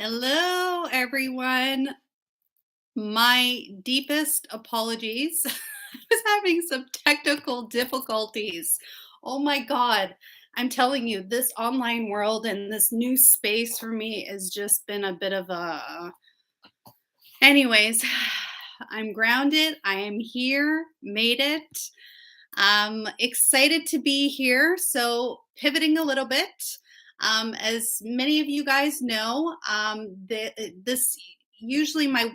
Hello, everyone. My deepest apologies. I was having some technical difficulties. Oh my God. I'm telling you, this online world and this new space for me has just been a bit of a. Anyways, I'm grounded. I am here, made it. Excited to be here. So, pivoting a little bit, as many of you guys know, this usually my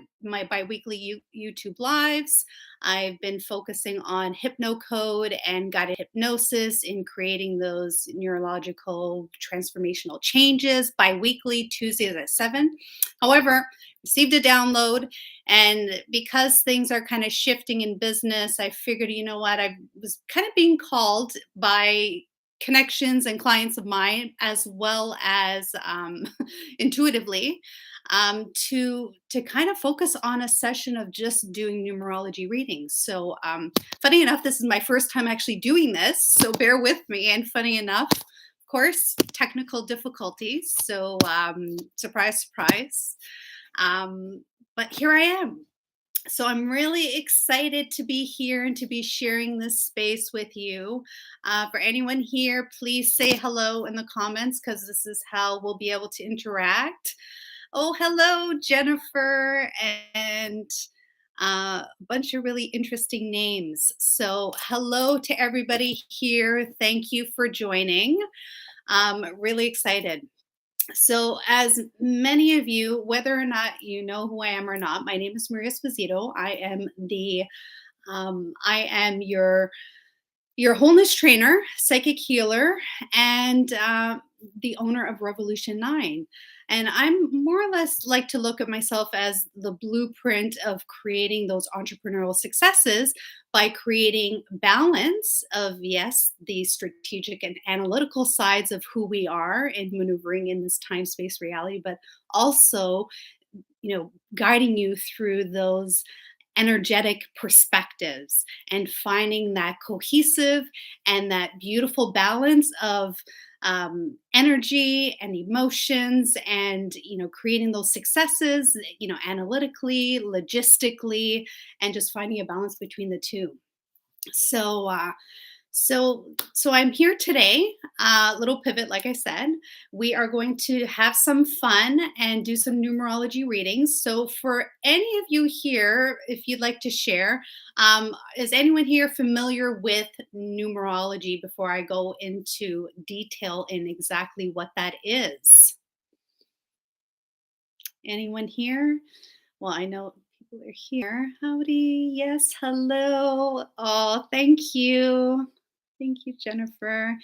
biweekly YouTube lives. I've been focusing on hypnocode and guided hypnosis in creating those neurological transformational changes biweekly, Tuesdays at 7. However, received a download, and because things are kind of shifting in business, I figured, you know what, I was kind of being called by connections and clients of mine, as well as intuitively, to kind of focus on a session of just doing numerology readings. So, funny enough, this is my first time actually doing this, so bear with me. And funny enough, of course, technical difficulties. So, surprise, surprise. But here I am. So I'm really excited to be here and to be sharing this space with you. For anyone here, please say hello in the comments because this is how we'll be able to interact. Oh, hello, Jennifer, and a bunch of really interesting names. So, hello to everybody here. Thank you for joining. Really excited. So, as many of you, whether or not you know who I am or not, my name is Maria Esposito. I am your wholeness trainer, psychic healer, and the owner of Revolution 9. And I'm more or less like to look at myself as the blueprint of creating those entrepreneurial successes by creating balance of, yes, the strategic and analytical sides of who we are and maneuvering in this time space reality, but also, guiding you through those energetic perspectives and finding that cohesive and that beautiful balance of energy and emotions, and creating those successes, analytically, logistically, and just finding a balance between the two. So uh, so, so I'm here today. Little pivot, like I said. We are going to have some fun and do some numerology readings. So, for any of you here, if you'd like to share, is anyone here familiar with numerology? Before I go into detail in exactly what that is, anyone here? Well, I know people are here. Howdy, yes, hello. Oh, thank you. Thank you, Jennifer.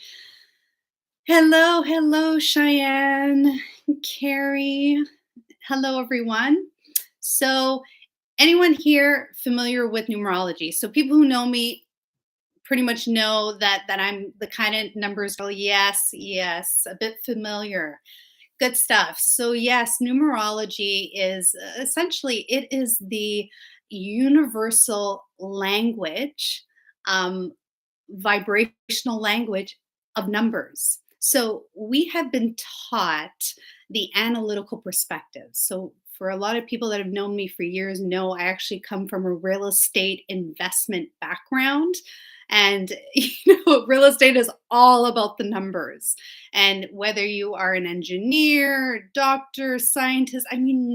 Hello, hello, Cheyenne, Carrie. Hello, everyone. So, anyone here familiar with numerology? So, people who know me pretty much know that I'm the kind of numbers. Oh, yes, yes, a bit familiar. Good stuff. So, yes, numerology is essentially it is the universal language, um, vibrational language of numbers. So we have been taught the analytical perspective. So for a lot of people that have known me for years know I actually come from a real estate investment background. And real estate is all about the numbers. And whether you are an engineer, doctor, scientist, I mean,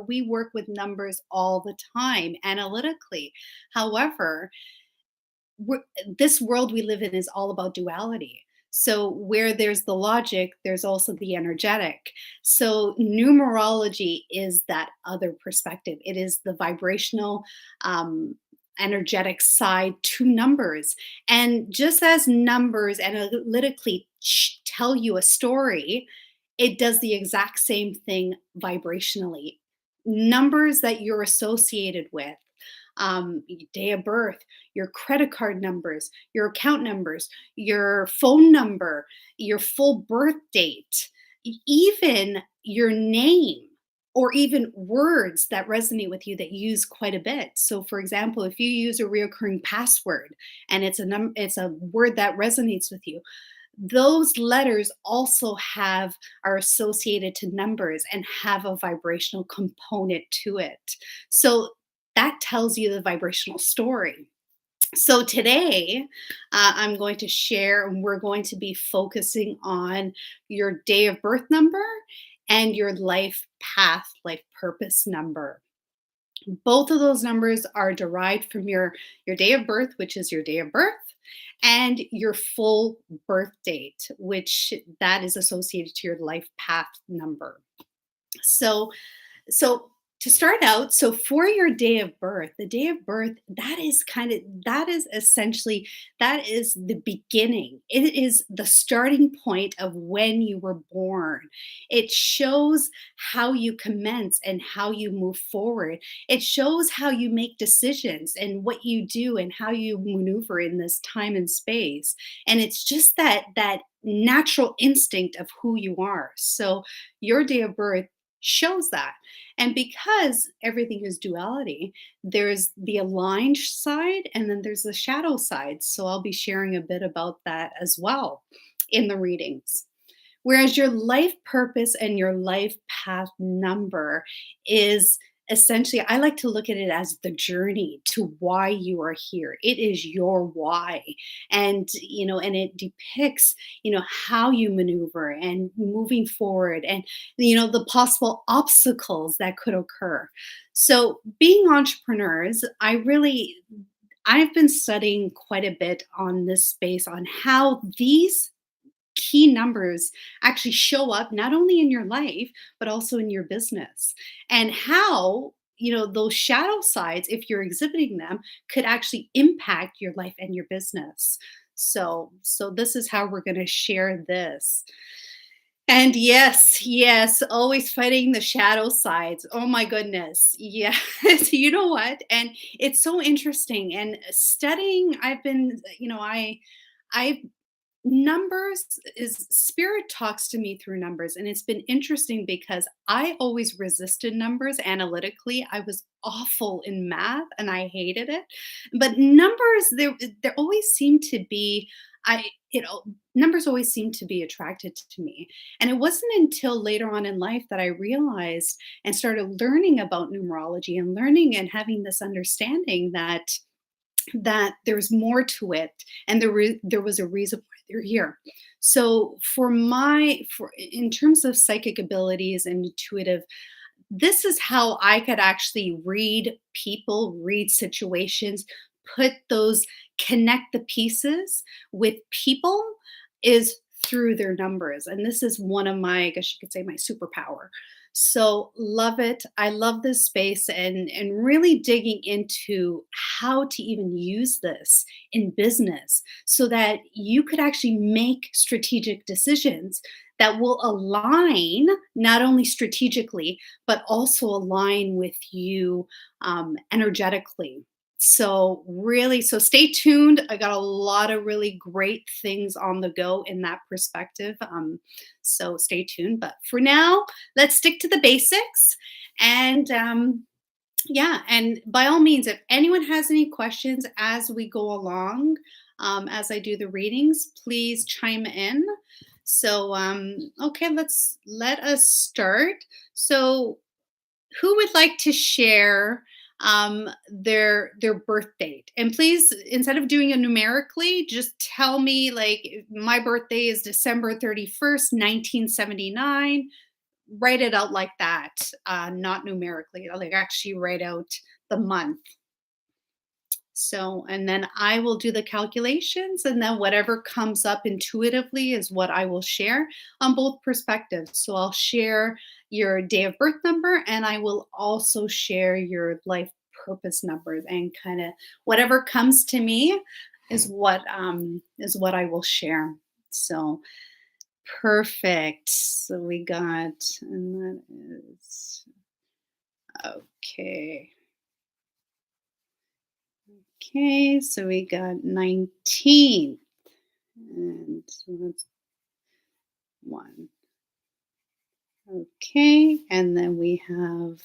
we work with numbers all the time analytically. However, this world we live in is all about duality. So, where there's the logic, there's also the energetic. So, numerology is that other perspective. It is the vibrational, energetic side to numbers. And just as numbers analytically tell you a story, it does the exact same thing vibrationally. Numbers that you're associated with, your day of birth, your credit card numbers, your account numbers, your phone number, your full birth date, even your name, or even words that resonate with you that you use quite a bit. So, for example, if you use a reoccurring password and it's a word that resonates with you, those letters also are associated to numbers and have a vibrational component to it. So that tells you the vibrational story. So today, I'm going to share, and we're going to be focusing on your day of birth number and your life path, life purpose number. Both of those numbers are derived from your day of birth, which is your day of birth, and your full birth date, which that is associated to your life path number. So so to start out, so for your day of birth, the day of birth, that is essentially, that is the beginning. It is the starting point of when you were born. It shows how you commence and how you move forward. It shows how you make decisions and what you do and how you maneuver in this time and space. And it's just that natural instinct of who you are. So your day of birth shows that. And because everything is duality, there's the aligned side and then there's the shadow side. So I'll be sharing a bit about that as well in the readings. Whereas your life purpose and your life path number is essentially, I like to look at it as the journey to why you are here. It is your why. And it depicts, how you maneuver and moving forward and, the possible obstacles that could occur. So being entrepreneurs, I've been studying quite a bit on this space on how these key numbers actually show up not only in your life but also in your business, and how those shadow sides, if you're exhibiting them, could actually impact your life and your business. So this is how we're going to share this. And yes, always fighting the shadow sides. Oh my goodness. Yes. You know what? And it's so interesting. And studying, I've been, I numbers is spirit talks to me through numbers, and it's been interesting because I always resisted numbers analytically. I was awful in math and I hated it, but numbers, there always seemed to be, I you know numbers always seemed to be attracted to me. And it wasn't until later on in life that I realized and started learning about numerology and learning and having this understanding that there's more to it, and there was a reason why they're here. So for in terms of psychic abilities and intuitive, this is how I could actually read people, read situations, put those connect the pieces with people, is through their numbers. And this is one of my, I guess you could say, my superpower. So love it. I love this space, and really digging into how to even use this in business so that you could actually make strategic decisions that will align not only strategically but also align with you energetically. So really, so stay tuned. I got a lot of really great things on the go in that perspective. So stay tuned. But for now, let's stick to the basics. And yeah, and by all means, if anyone has any questions as we go along, as I do the readings, please chime in. So okay, let us start. So who would like to share their birth date? And please, instead of doing it numerically, just tell me, like, my birthday is December 31st, 1979. Write it out like that, not numerically, like actually write out the month. So, and then I will do the calculations, and then whatever comes up intuitively is what I will share on both perspectives. So, I'll share your day of birth number, and I will also share your life purpose numbers, and kind of whatever comes to me is what I will share. So, perfect. So we got, and that is okay. Okay, so we got 19, and so that's one. Okay, and then we have,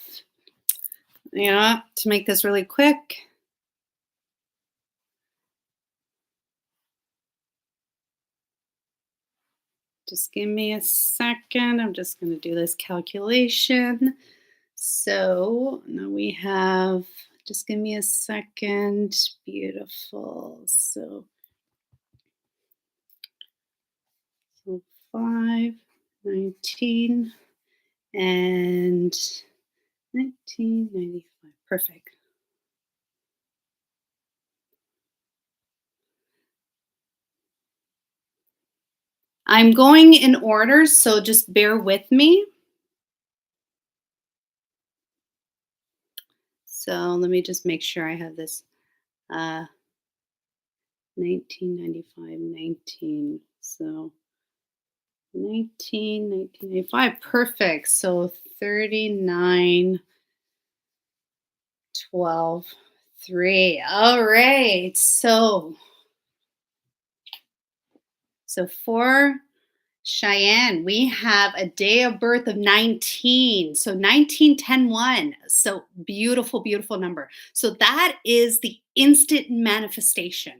yeah, to make this really quick, Just give me a second. I'm just going to do this calculation. So now we have, just give me a second. Beautiful. So 5, 19, and 1995. Perfect. I'm going in order, so just bear with me. So let me just make sure I have this. Uh, 1995, 19. So 1995. Perfect. So 39, 12, 3. All right. So for Cheyenne, we have a day of birth of 19. So 1910 1. So beautiful, beautiful number. So that is the instant manifestation.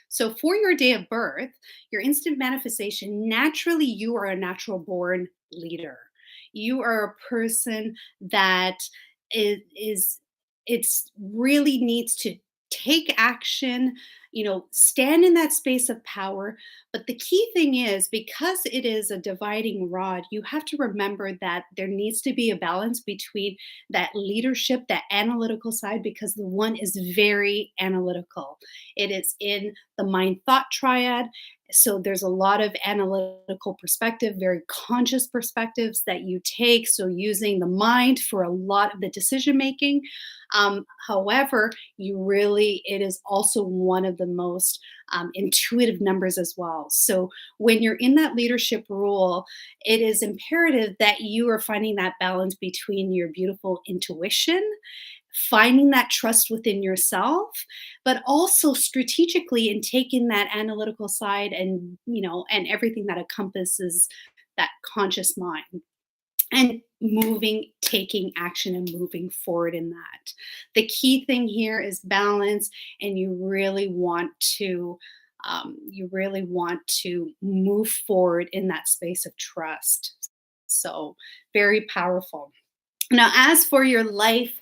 So for your day of birth, your instant manifestation, naturally, you are a natural born leader. You are a person that is it's really needs to take action, stand in that space of power. But the key thing is, because it is a dividing rod, you have to remember that there needs to be a balance between that leadership, that analytical side, because the one is very analytical. It is in the mind thought triad. So there's a lot of analytical perspective, very conscious perspectives that you take. So using the mind for a lot of the decision making. However, it is also one of the most intuitive numbers as well. So when you're in that leadership role, it is imperative that you are finding that balance between your beautiful intuition, finding that trust within yourself, but also strategically in taking that analytical side and, and everything that encompasses that conscious mind and taking action and moving forward in that. The key thing here is balance, and you really want to move forward in that space of trust. So very powerful. Now, as for your life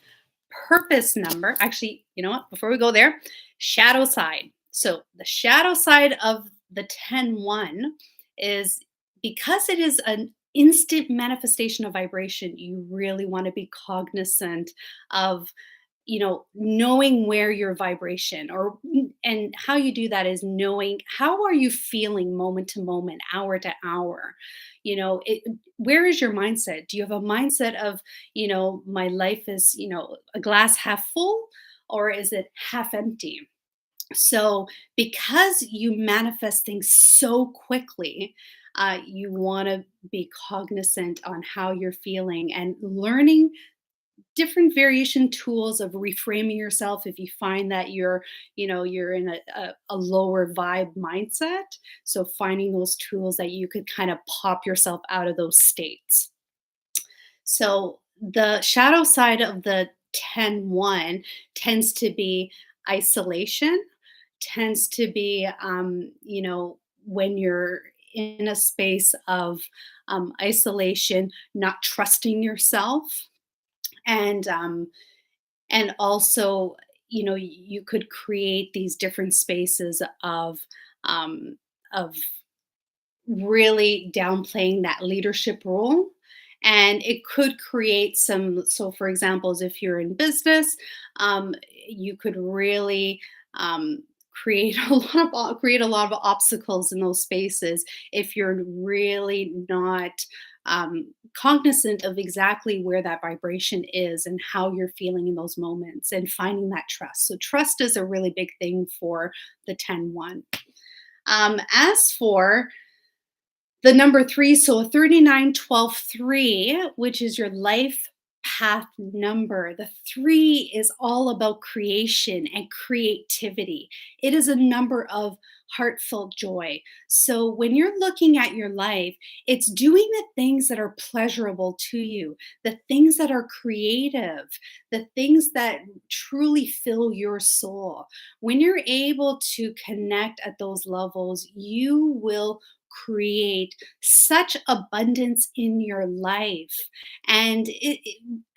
purpose number, actually, you know what? Before we go there, shadow side. So the shadow side of the 10-1 is, because it is an instant manifestation of vibration, you really want to be cognizant of, knowing where your vibration, and how you do that is knowing how are you feeling moment to moment, hour to hour. Where is your mindset? Do you have a mindset of, my life is, a glass half full, or is it half empty? So because you manifest things so quickly, you want to be cognizant on how you're feeling and learning different variation tools of reframing yourself if you find that you're in a lower vibe mindset. So finding those tools that you could kind of pop yourself out of those states. So the shadow side of the 10-1 tends to be isolation, tends to be, when you're in a space of isolation, not trusting yourself, and also, you could create these different spaces um, of really downplaying that leadership role. And it could create so for examples, if you're in business, you could really um, create a lot of obstacles in those spaces if you're really not cognizant of exactly where that vibration is and how you're feeling in those moments, and finding that trust. So trust is a really big thing for the 10-1. As for the number 3, so 39 12 3, which is your life path number. The 3 is all about creation and creativity. It is a number of heartfelt joy. So when you're looking at your life, it's doing the things that are pleasurable to you, the things that are creative, the things that truly fill your soul. When you're able to connect at those levels, you will create such abundance in your life. And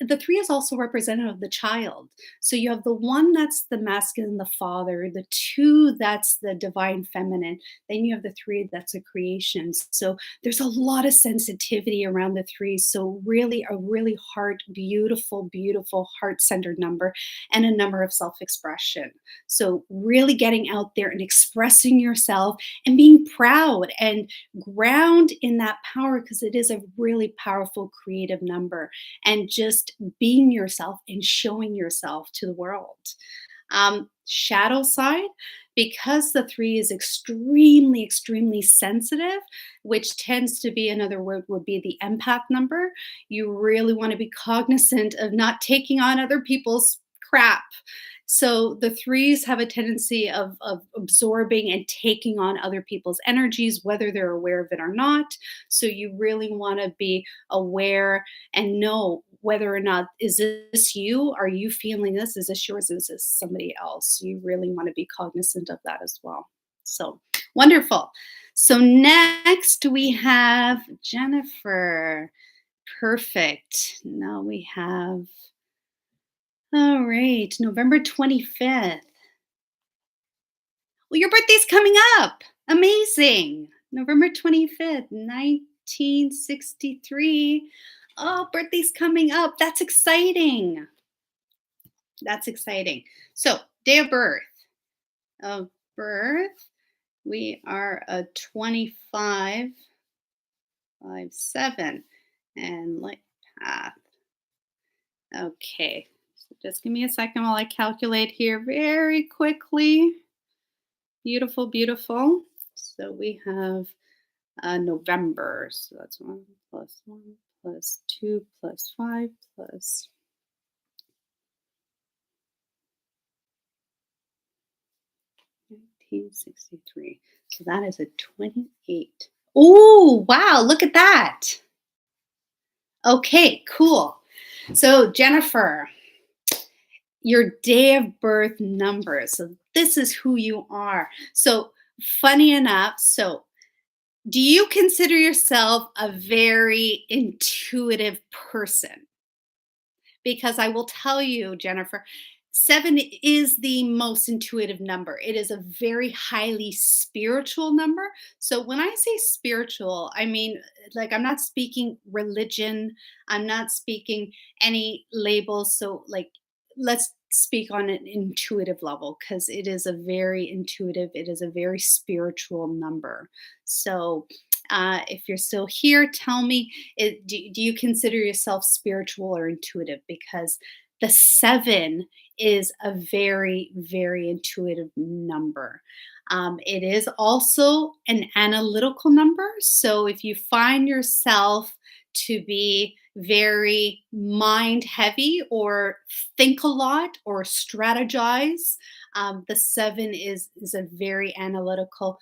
the three is also representative of the child. So you have the one that's the masculine, the father, the two that's the divine feminine, then you have the three that's a creation. So there's a lot of sensitivity around the three. So really, a really heart, beautiful, beautiful heart-centered number, and a number of self-expression. So really getting out there and expressing yourself and being proud and ground in that power, because it is a really powerful creative number, and just being yourself and showing yourself to the world. Shadow side, because the three is extremely, extremely sensitive, which tends to be, another word would be the empath number. You really want to be cognizant of not taking on other people's crap. So the threes have a tendency of absorbing and taking on other people's energies, whether they're aware of it or not. So you really want to be aware and know whether or not, is this you? Are you feeling this? Is this yours? Is this somebody else? You really want to be cognizant of that as well. So wonderful. So next we have Jennifer. Perfect. Now we have, all right, November 25th. Well, your birthday's coming up. Amazing. November 25th, 1963. Oh, birthday's coming up. That's exciting. That's exciting. So, day of birth. Of birth, we are a 25, 5, 7, and light path. Okay, so just give me a second while I calculate here very quickly. Beautiful, beautiful. So we have November. So that's 1 plus 1 plus 2 plus 5 plus 1963. So that is a 28. Oh, wow. Look at that. Okay, cool. So, Jennifer, your day of birth number. So, this is who you are. So, funny enough, so do you consider yourself a very intuitive person? Because I will tell you, Jennifer, 7 is the most intuitive number. It is a very highly spiritual number. So when I say spiritual, I mean, like, I'm not speaking religion, I'm not speaking any labels. So, like, let's speak on an intuitive level, because it is a very intuitive, it is a very spiritual number. So, if you're still here, tell me, do you consider yourself spiritual or intuitive? Because the 7 is a very, very intuitive number. It is also an analytical number. So if you find yourself to be very mind heavy or think a lot or strategize, the 7 is a very analytical,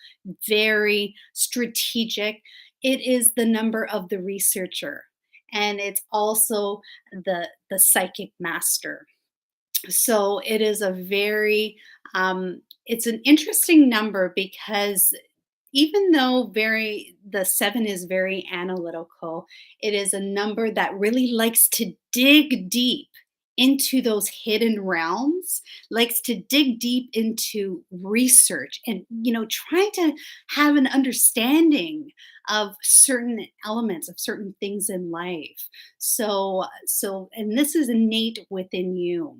very strategic. It is the number of the researcher, and it's also the psychic master. So it is a very, it's an interesting number, because even though very the 7 is very analytical, it is a number that really likes to dig deep into those hidden realms, likes to dig deep into research, and trying to have an understanding of certain elements of certain things in life. So and this is innate within you.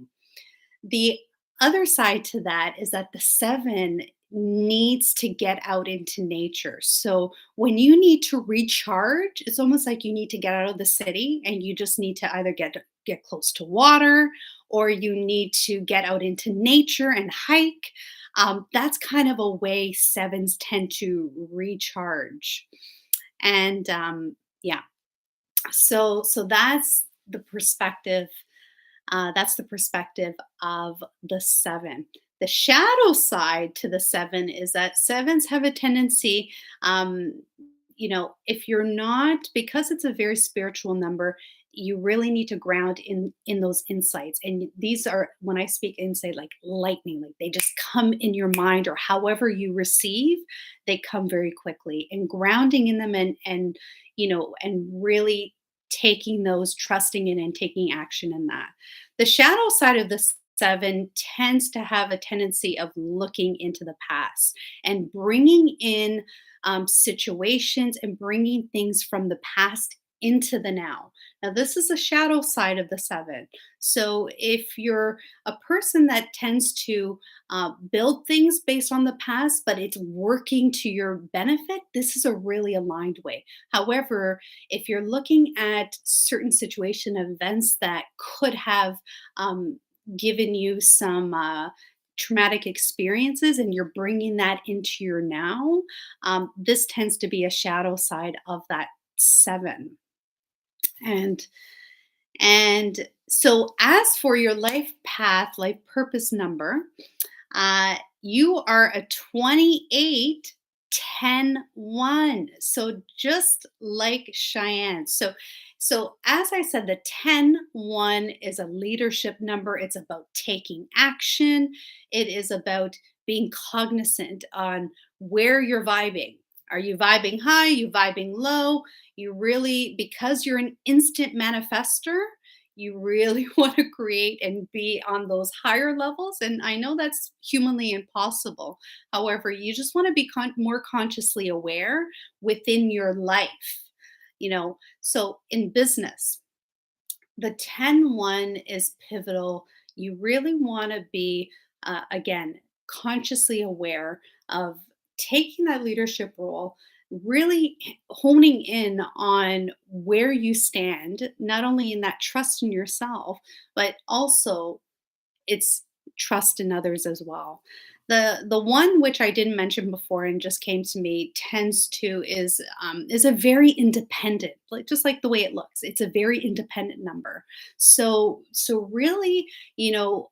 The other side to that is that the 7 needs to get out into nature. So when you need to recharge, it's almost like you need to get out of the city, and you just need to either get close to water, or you need to get out into nature and hike. That's kind of a way 7s tend to recharge. And yeah, so that's the perspective of the 7. The shadow side to the 7 is that 7s have a tendency, if you're not, because it's a very spiritual number, you really need to ground in those insights. And these are, when I speak insight, like lightning, like they just come in your mind, or however you receive, they come very quickly. And grounding in them, and and really taking those, trusting in and taking action in that. The shadow side of the seven tends to have a tendency of looking into the past and bringing in situations and bringing things from the past into the now. Now, this is a shadow side of the seven. So, if you're a person that tends to build things based on the past, but it's working to your benefit, this is a really aligned way. However, if you're looking at certain situation events that could have given you some traumatic experiences, and you're bringing that into your now, this tends to be a shadow side of that seven. And and so, as for your life path, life purpose number, you are a 28, 10, 1. So just like Cheyenne. So as I said, the 10, 1 is a leadership number. It's about taking action. It is about being cognizant on where you're vibing. Are you vibing high? You vibing low? You really, because you're an instant manifester, you really want to create and be on those higher levels. And I know that's humanly impossible. However, you just want to be more consciously aware within your life. So in business, the 10, 1 is pivotal. You really want to be, again, consciously aware of taking that leadership role, really honing in on where you stand, not only in that trust in yourself, but also it's trust in others as well. The one which I didn't mention before and just came to me, tends to, is a very independent, like just like the way it looks. It's a very independent number. So really, you know,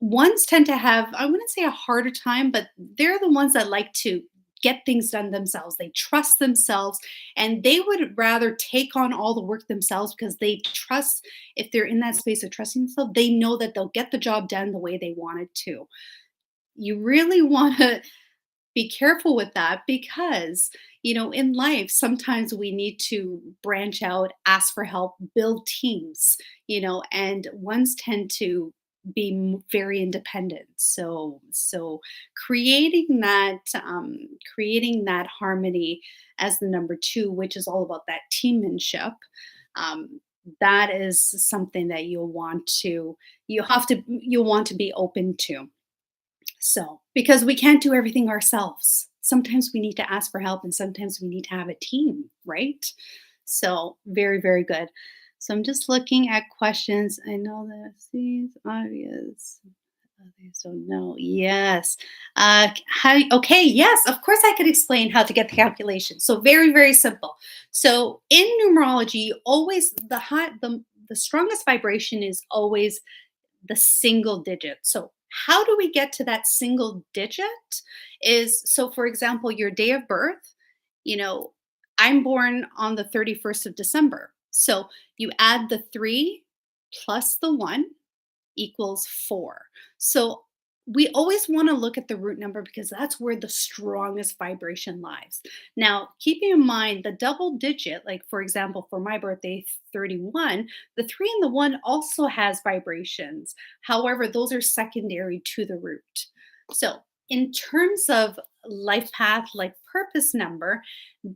ones tend to have, I wouldn't say a harder time, but they're the ones that like to get things done themselves. They trust themselves, and they would rather take on all the work themselves because they trust, if they're in that space of trusting themselves, they know that they'll get the job done the way they want it to. You really want to be careful with that, because in life sometimes we need to branch out, ask for help, build teams, and ones tend to be very independent. So creating that harmony as the number two, which is all about that teammanship, um, that is something that you'll want to be open to. So, because we can't do everything ourselves. Sometimes we need to ask for help, and sometimes we need to have a team, right? So, very, very good. So, I'm just looking at questions. I know that seems obvious. Others don't know. Yes. Okay. Yes. Of course, I could explain how to get the calculation. So, very, very simple. So, in numerology, always the strongest vibration is always the single digit. So, how do we get to that single digit? So, for example, your day of birth, you know, I'm born on the 31st of December. So, you add the 3 plus the 1 equals 4. So, we always want to look at the root number because that's where the strongest vibration lies. Now, keeping in mind the double digit, like for example, for my birthday, 31, the 3 and the 1 also has vibrations. However, those are secondary to the root. So, in terms of life path, like purpose number,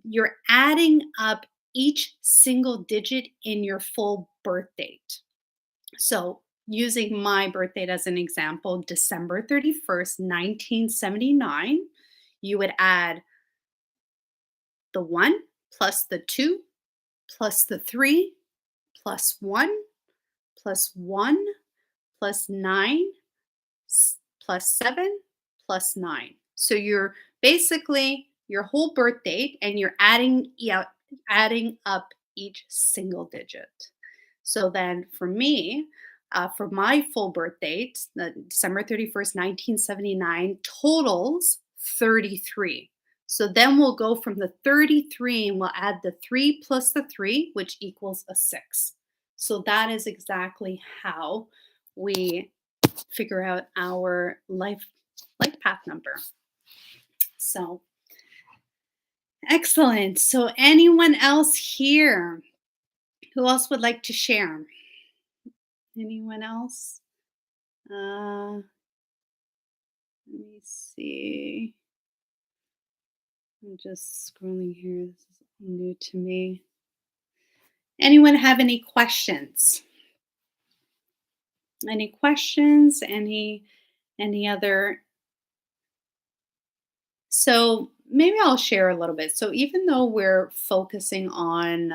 you're adding up each single digit in your full birth date. So, using my birth date as an example, December 31st, 1979, you would add the 1 plus the 2 plus the 3 plus 1 plus 1 plus 9 plus 7 plus 9. So you're basically your whole birth date, and you're adding up each single digit. So then for me, for my full birth date, the December 31st, 1979, totals 33. So then we'll go from the 33 and we'll add the 3 plus the 3, which equals a 6. So that is exactly how we figure out our life path number. So excellent. So anyone else here? Who else would like to share? Anyone else? Let me see. I'm just scrolling here. This is new to me. Anyone have any questions? Any questions? Any other? So maybe I'll share a little bit. So even though we're focusing on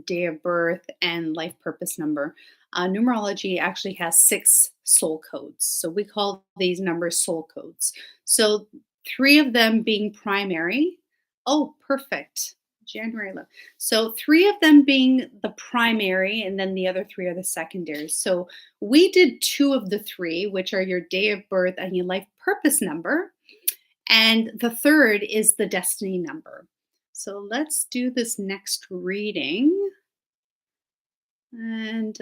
day of birth and life purpose number, numerology actually has six soul codes. So we call these numbers soul codes. So three of them being primary. Oh, perfect. January 11th. So three of them being the primary, and then the other three are the secondaries. So we did two of the three, which are your day of birth and your life purpose number. And the third is the destiny number. So let's do this next reading. And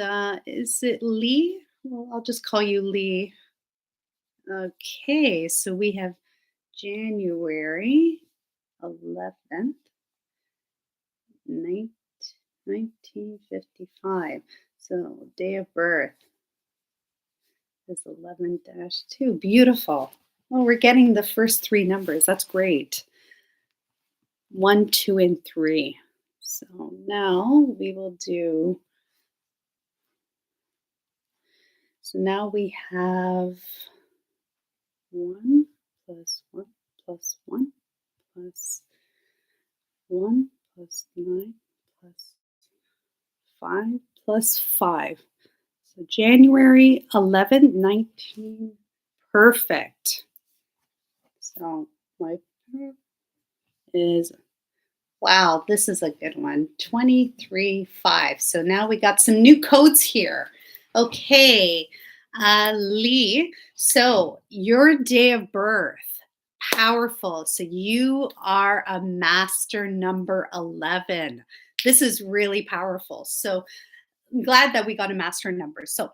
is it Lee? Well, I'll just call you Lee. Okay, so we have January 11th, 1955. So day of birth is 11-2. Beautiful. Oh, we're getting the first three numbers. That's great. 1, 2, and 3. So now we will do. So now we have 1 plus 1 plus 1 plus 1 plus 9 plus 5 plus 5. So January 11th, 19. Perfect. So my is, wow, this is a good one. 23-5. So now we got some new codes here. Okay, Lee. So your day of birth, powerful. So you are a master number 11. This is really powerful. So I'm glad that we got a master number. So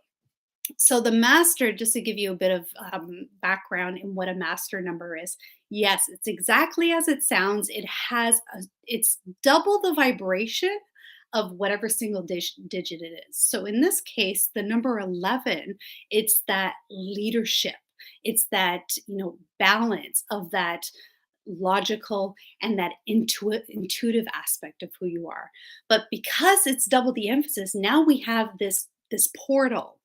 the master, just to give you a bit of background in what a master number is, yes, it's exactly as it sounds. It's double the vibration of whatever single digit it is. So in this case, the number 11, it's that leadership. It's that, balance of that logical and that intuitive aspect of who you are. But because it's double the emphasis, now we have this portal,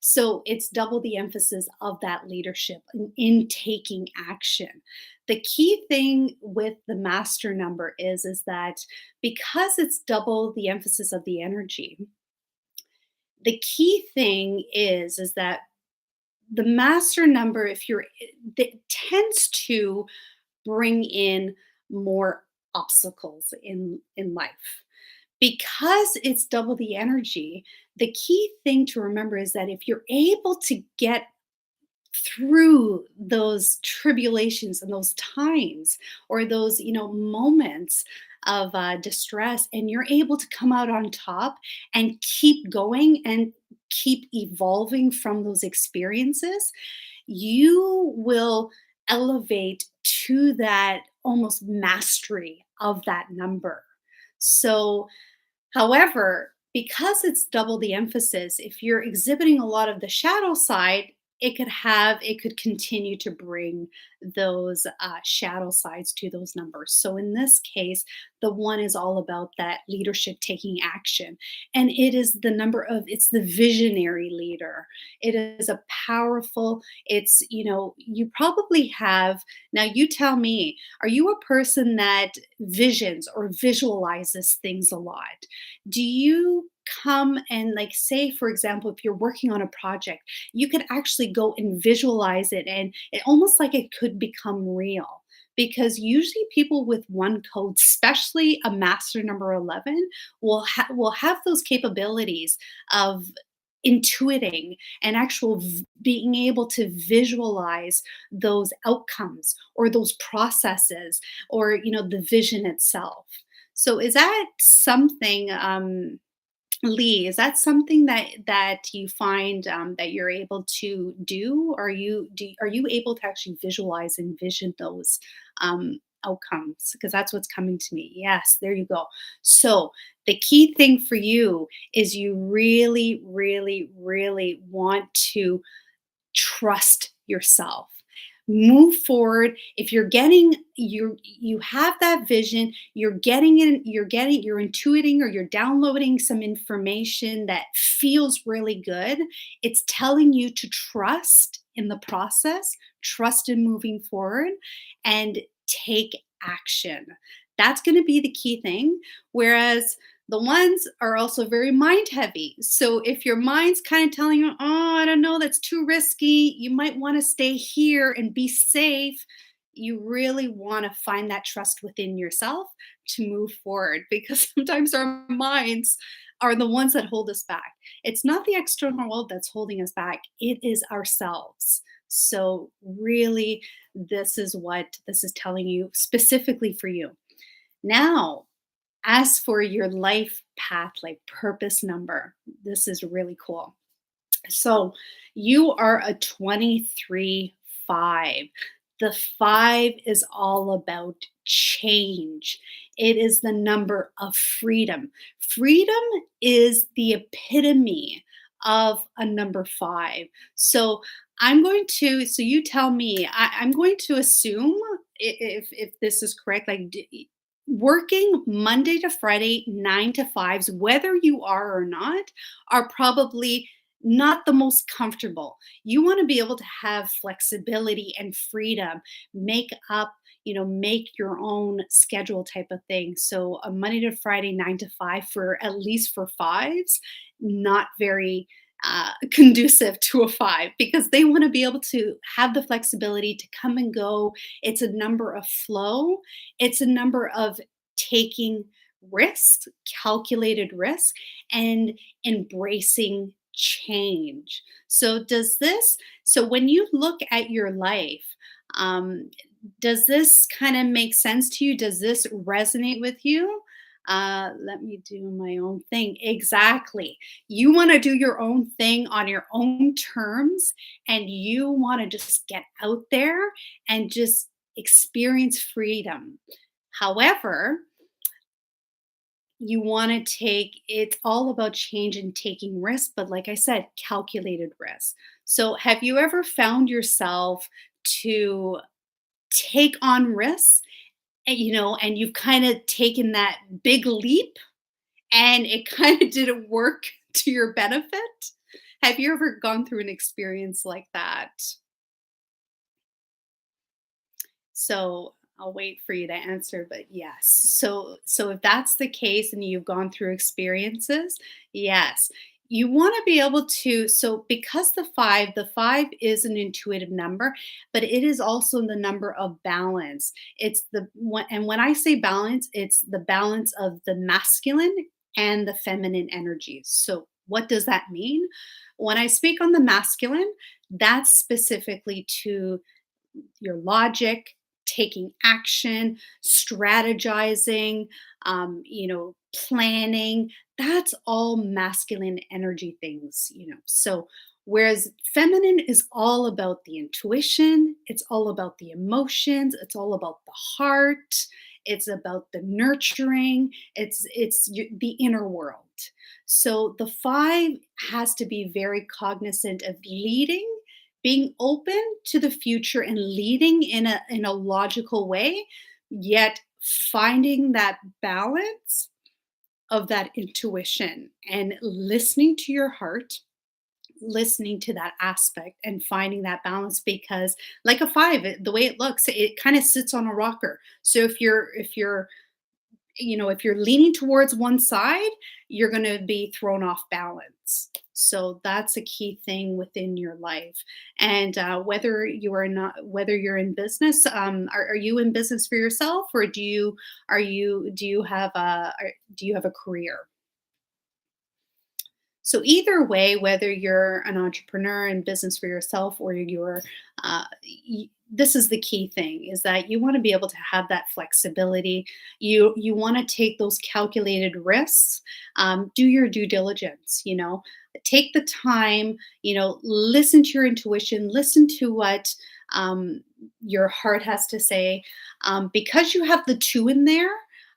so it's double the emphasis of that leadership in taking action. The key thing with the master number is that because it's double the emphasis of the energy, the key thing is that the master number, if you're, it tends to bring in more obstacles in life. Because it's double the energy, the key thing to remember is that if you're able to get through those tribulations and those times, or those moments of distress, and you're able to come out on top and keep going and keep evolving from those experiences, you will elevate to that almost mastery of that number. So however, because it's double the emphasis, if you're exhibiting a lot of the shadow side, it could continue to bring those shadow sides to those numbers. So in this case, the one is all about that leadership taking action, and it's the visionary leader. It is a powerful. It's you probably have, now you tell me, are you a person that visions or visualizes things a lot? Do you come and, like, say for example, if you're working on a project, you could actually go and visualize it, and it almost like it could become real? Because usually people with one code, especially a master number 11, will have those capabilities of intuiting and being able to visualize those outcomes or those processes, or the vision itself. So is that something Lee, is that something that you find, that you're able to do? Are you able to actually visualize, envision those, outcomes? Because that's what's coming to me. Yes, there you go. So, the key thing for you is you really, really, really want to trust yourself. Move forward. If you're getting you have that vision, you're intuiting or you're downloading some information that feels really good. It's telling you to trust in the process, trust in moving forward, and take action. That's going to be the key thing. Whereas the ones are also very mind heavy. So if your mind's kind of telling you, oh, I don't know, that's too risky, you might want to stay here and be safe. You really want to find that trust within yourself to move forward because sometimes our minds are the ones that hold us back. It's not the external world that's holding us back, it is ourselves. So, really, this is what this is telling you specifically for you. Now, as for your life path, like purpose number, this is really cool. So you are a 23 5. The 5 is all about change. It is the number of freedom. Freedom is the epitome of a number 5. So so you tell me, I'm going to assume if this is correct, like working Monday to Friday, 9 to 5s, whether you are or not, are probably not the most comfortable. You want to be able to have flexibility and freedom, make up, make your own schedule type of thing. So a Monday to Friday, 9 to 5 for at least for fives, not very conducive to a 5 because they want to be able to have the flexibility to come and go. It's a number of flow, it's a number of taking risks, calculated risk, and embracing change. So when you look at your life, um, does this kind of make sense to you? Does this resonate with you? Let me do my own thing. Exactly. You want to do your own thing on your own terms, and you want to just get out there and just experience freedom. However, you want to it's all about change and taking risks, but like I said, calculated risks. So, have you ever found yourself to take on risks, and, and you've kind of taken that big leap and it kind of didn't work to your benefit? Have you ever gone through an experience like that? So I'll wait for you to answer, but yes. So if that's the case and you've gone through experiences, yes. You want to be able to, so because the 5 is an intuitive number, but it is also the number of balance. And when I say balance, it's the balance of the masculine and the feminine energies. So what does that mean? When I speak on the masculine, that's specifically to your logic, taking action, strategizing, planning. That's all masculine energy things. So, whereas feminine is all about the intuition, it's all about the emotions, it's all about the heart, it's about the nurturing, the inner world. So, the 5 has to be very cognizant of leading, being open to the future and leading in a logical way, yet finding that balance of that intuition and listening to your heart, listening to that aspect and finding that balance. Because like a 5, the way it looks, it kind of sits on a rocker. So if you're leaning towards one side, you're going to be thrown off balance. So that's a key thing within your life. And whether you're in business, are you in business for yourself, or do you have a career? So either way, whether you're an entrepreneur in business for yourself or this is the key thing, is that you want to be able to have that flexibility. You want to take those calculated risks. Do your due diligence. Take the time. Listen to your intuition. Listen to what um, your heart has to say. Because you have the two in there.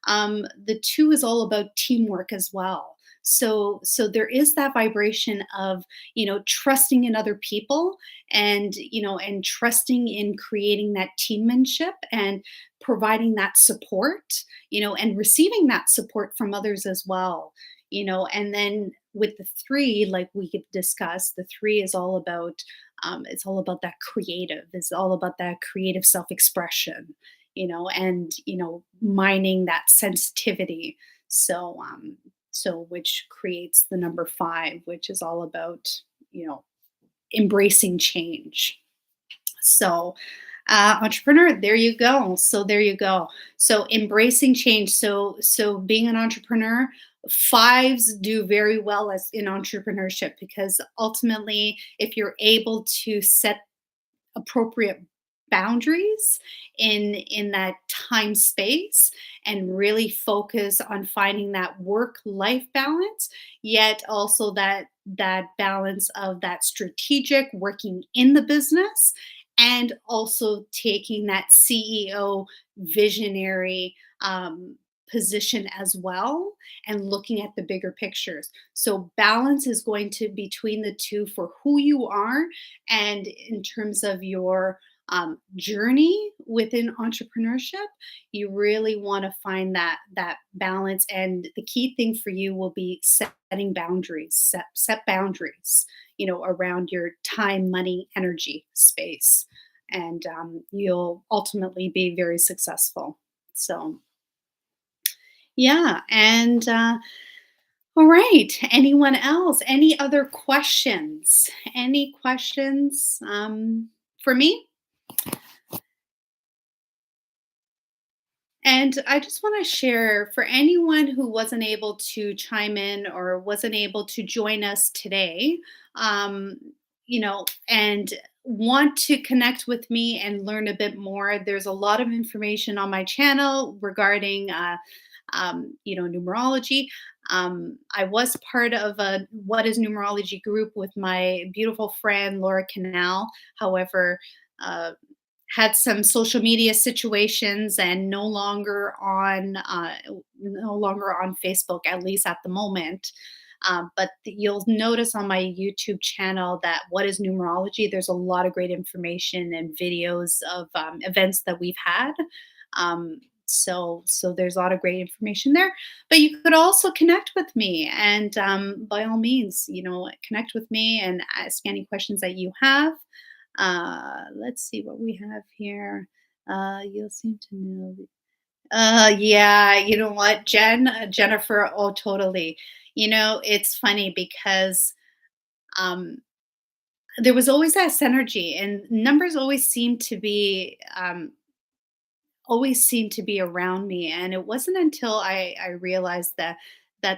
The two is all about teamwork as well. So there is that vibration of trusting in other people, and trusting in creating that teammanship and providing that support, and receiving that support from others as well. And then with the three, like we could discuss, the three is all about it's all about that creative, it's all about that creative self-expression, and mining that sensitivity. So which creates the number five, which is all about you know embracing change. So, entrepreneur, there you go. So there you go. So embracing change. So being an entrepreneur, fives do very well as in entrepreneurship, because ultimately, if you're able to set appropriate boundaries in that time space, and really focus on finding that work life balance, yet also that balance of that strategic working in the business, and also taking that CEO visionary position as well, and looking at the bigger pictures. So balance is going to between the two for who you are, and in terms of your journey within entrepreneurship. You really want to find that balance, and the key thing for you will be setting boundaries. Set boundaries, around your time, money, energy, space, and you'll ultimately be very successful. So yeah, and all right. Anyone else? Any other questions? Any questions for me? And I just want to share, for anyone who wasn't able to chime in or wasn't able to join us today, um, and want to connect with me and learn a bit more. There's a lot of information on my channel regarding, numerology. I was part of a What is Numerology group with my beautiful friend Laura Canal. However, uh, had some social media situations, and no longer on Facebook, at least at the moment. But you'll notice on my YouTube channel that What is Numerology, there's a lot of great information and videos of events that we've had. So there's a lot of great information there. But you could also connect with me, and by all means, connect with me and ask any questions that you have. Let's see what we have here. You'll seem to know. Yeah, you know what, Jennifer? Oh, totally. It's funny because um, there was always that synergy, and numbers always seemed to be around me. And it wasn't until I realized that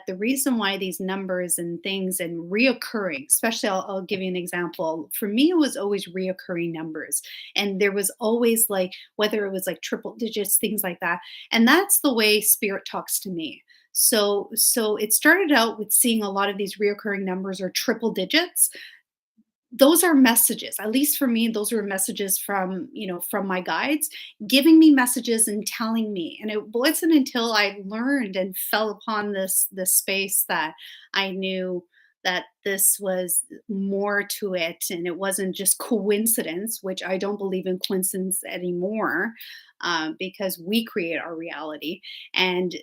the reason why these numbers and things and reoccurring, especially, I'll give you an example. For me, it was always reoccurring numbers, and there was always, like, whether it was like triple digits, things like that. And that's the way spirit talks to me. So it started out with seeing a lot of these reoccurring numbers or triple digits. Those are messages, at least for me. Those were messages from my guides, giving me messages and telling me. And it wasn't until I learned and fell upon this space that I knew that this was more to it, and it wasn't just coincidence, which I don't believe in coincidence anymore, because we create our reality, and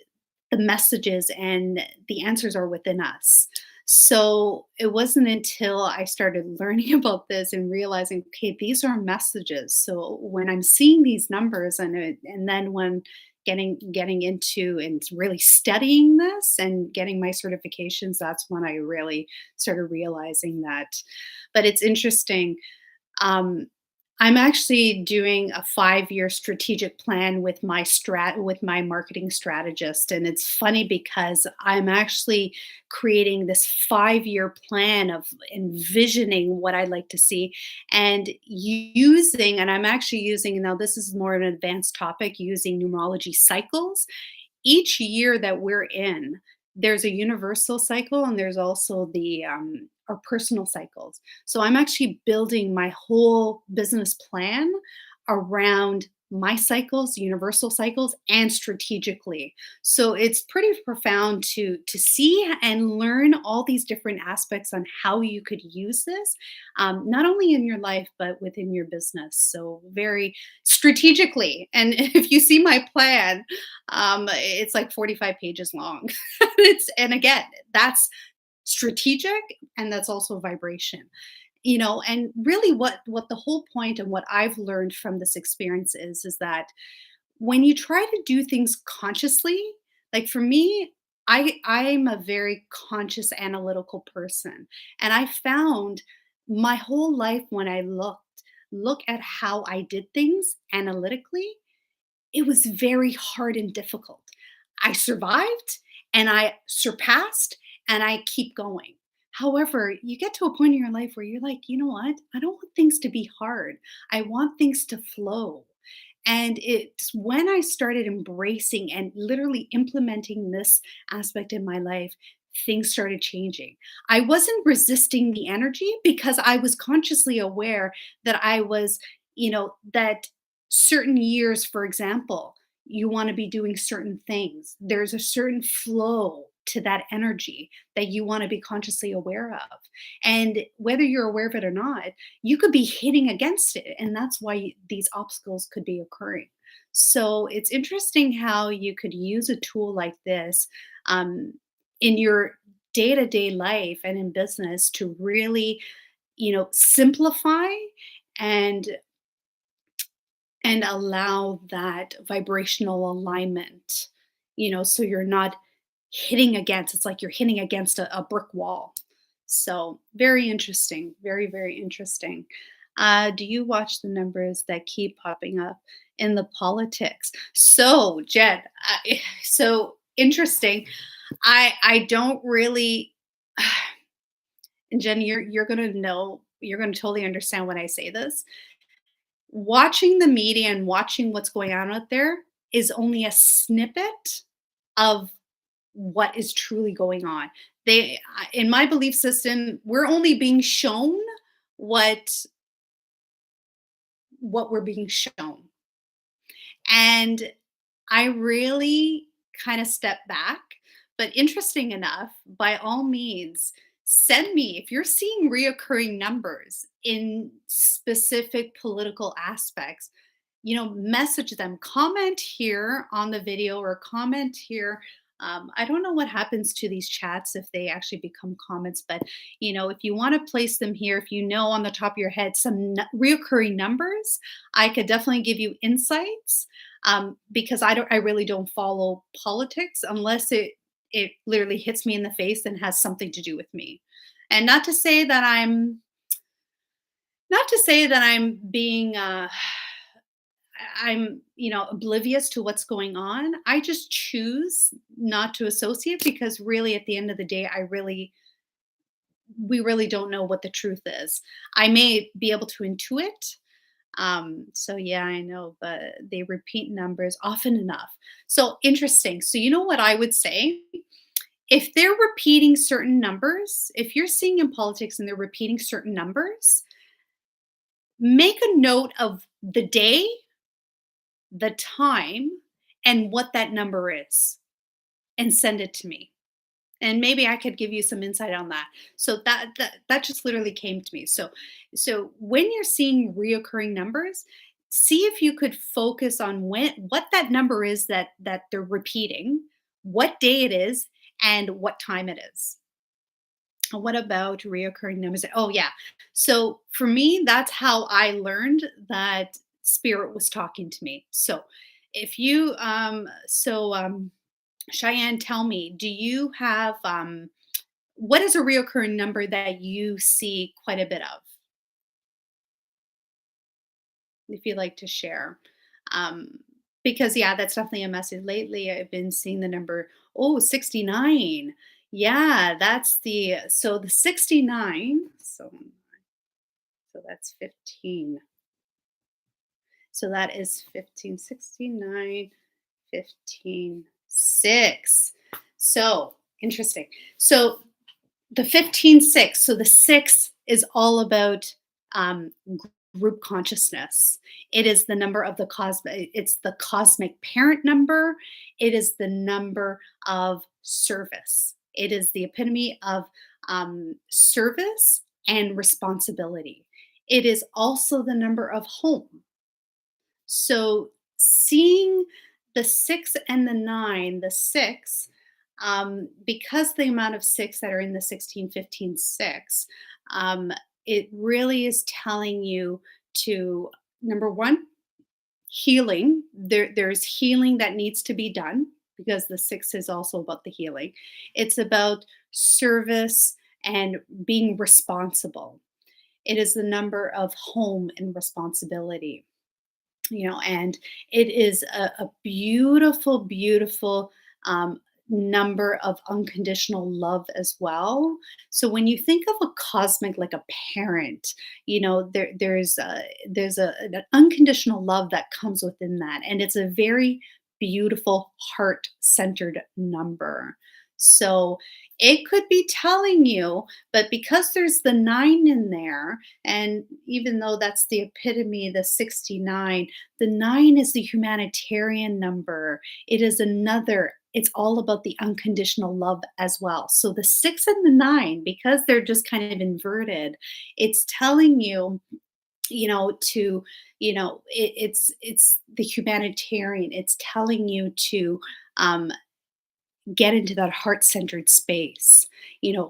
the messages and the answers are within us. So it wasn't until I started learning about this and realizing, okay, these are messages. So when I'm seeing these numbers, and then when getting into and really studying this and getting my certifications, that's when I really started realizing that. But it's interesting. Um, I'm actually doing a 5-year strategic plan with with my marketing strategist, and it's funny because I'm actually creating this 5-year plan of envisioning what I'd like to see and using and I'm actually using now this is more of an advanced topic, using numerology cycles. Each year that we're in, there's a universal cycle and there's also the our personal cycles. So I'm actually building my whole business plan around my cycles, universal cycles, and strategically. So it's pretty profound to see and learn all these different aspects on how you could use this, not only in your life but within your business. So very strategically. And if you see my plan, it's like 45 pages long. And again, that's strategic and that's also vibration. And really what the whole point and what I've learned from this experience is that when you try to do things consciously, like for me, I'm a very conscious analytical person. And I found my whole life when I look at how I did things analytically, it was very hard and difficult. I survived and I surpassed and I keep going. However, you get to a point in your life where you're like, you know what? I don't want things to be hard. I want things to flow. And it's when I started embracing and literally implementing this aspect in my life, things started changing. I wasn't resisting the energy because I was consciously aware that I was, that certain years, for example, you want to be doing certain things. There's a certain flow to that energy that you want to be consciously aware of. And whether you're aware of it or not, you could be hitting against it. And that's why these obstacles could be occurring. So it's interesting how you could use a tool like this um, in your day to day life and in business to really, simplify and allow that vibrational alignment, so you're not hitting against, it's like you're hitting against a brick wall. So very interesting, very, very interesting. Do you watch the numbers that keep popping up in the politics? So, Jed, so interesting. I don't really, and Jen, you're gonna know, you're gonna totally understand when I say this. Watching the media and watching what's going on out there is only a snippet of what is truly going on. In my belief system, we're only being shown what we're being shown. And I really kind of step back. But interesting enough, by all means, send me if you're seeing reoccurring numbers in specific political aspects, message them, comment here on the video or comment here. I don't know what happens to these chats if they actually become comments, but if you want to place them here, if you know on the top of your head some reoccurring numbers, I could definitely give you insights, because I really don't follow politics unless it literally hits me in the face and has something to do with me. And not to say that I'm being I'm, oblivious to what's going on. I just choose not to associate because really at the end of the day, we really don't know what the truth is. I may be able to intuit. So yeah, I know, but they repeat numbers often enough. So interesting. So you know what I would say? If they're repeating certain numbers, if you're seeing in politics and they're repeating certain numbers, make a note of the day, the time, and what that number is, and send it to me. And maybe I could give you some insight on that. So that just literally came to me. So when you're seeing reoccurring numbers, see if you could focus on what that number is that they're repeating, what day it is, and what time it is. What about reoccurring numbers? Oh, yeah. So for me, that's how I learned that spirit was talking to me. So if you, Cheyenne, tell me, do you have, what is a reoccurring number that you see quite a bit of? if you'd like to share. Um, because yeah, that's definitely a message. Lately, I've been seeing the number, oh, 69. Yeah, that's the 69. So that's 15. So that is 15, 69, 15, 6. So interesting. So the 15 6. So the 6 is all about group consciousness. It is the number of the cosmic, it's the cosmic parent number. It is the number of service. It is the epitome of service and responsibility. It is also the number of home. So seeing the 6 and the 9, the 6, because the amount of 6 that are in the 16, 15, 6, it really is telling you to, number one, healing. There's healing that needs to be done because the 6 is also about the healing. It's about service and being responsible. It is the number of home and responsibility, and it is a beautiful, beautiful number of unconditional love as well. So when you think of a cosmic, like a parent, there's an unconditional love that comes within that, and it's a very beautiful heart centered number. So it could be telling you, but because there's the 9 in there, and even though that's the epitome, the 69, the 9 is the humanitarian number. It is another, it's all about the unconditional love as well. So the 6 and the 9, because they're just kind of inverted, it's telling you, to, it's the humanitarian. It's telling you to um, get into that heart-centered space,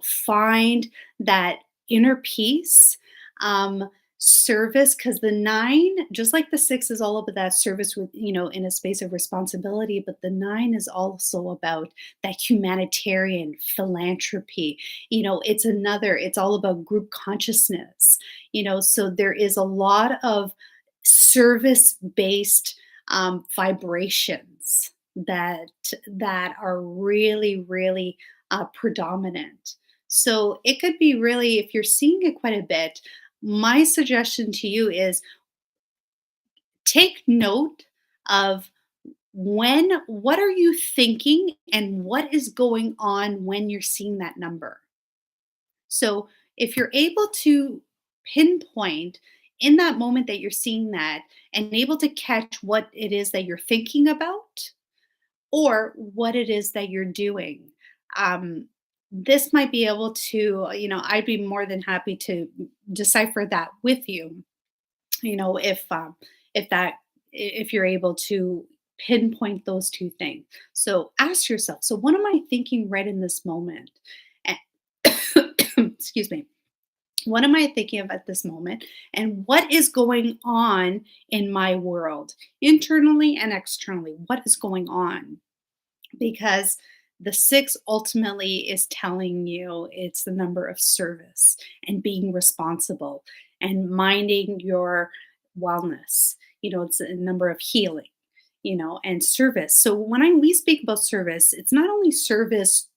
find that inner peace, um service, because the 9, just like the 6, is all about that service with, in a space of responsibility, but the 9 is also about that humanitarian philanthropy. It's all about group consciousness. So there is a lot of service based vibrations that are really, really predominant. So it could be really, if you're seeing it quite a bit, my suggestion to you is take note of what are you thinking and what is going on when you're seeing that number. So if you're able to pinpoint in that moment that you're seeing that and able to catch what it is that you're thinking about, or what it is that you're doing. This might be able to, I'd be more than happy to decipher that with you, if that, if you're able to pinpoint those two things. So ask yourself, so what am I thinking right in this moment? And excuse me. What am I thinking of at this moment? And what is going on in my world, internally and externally? What is going on? Because the 6 ultimately is telling you it's the number of service and being responsible and minding your wellness. It's a number of healing, and service. So we speak about service, it's not only service,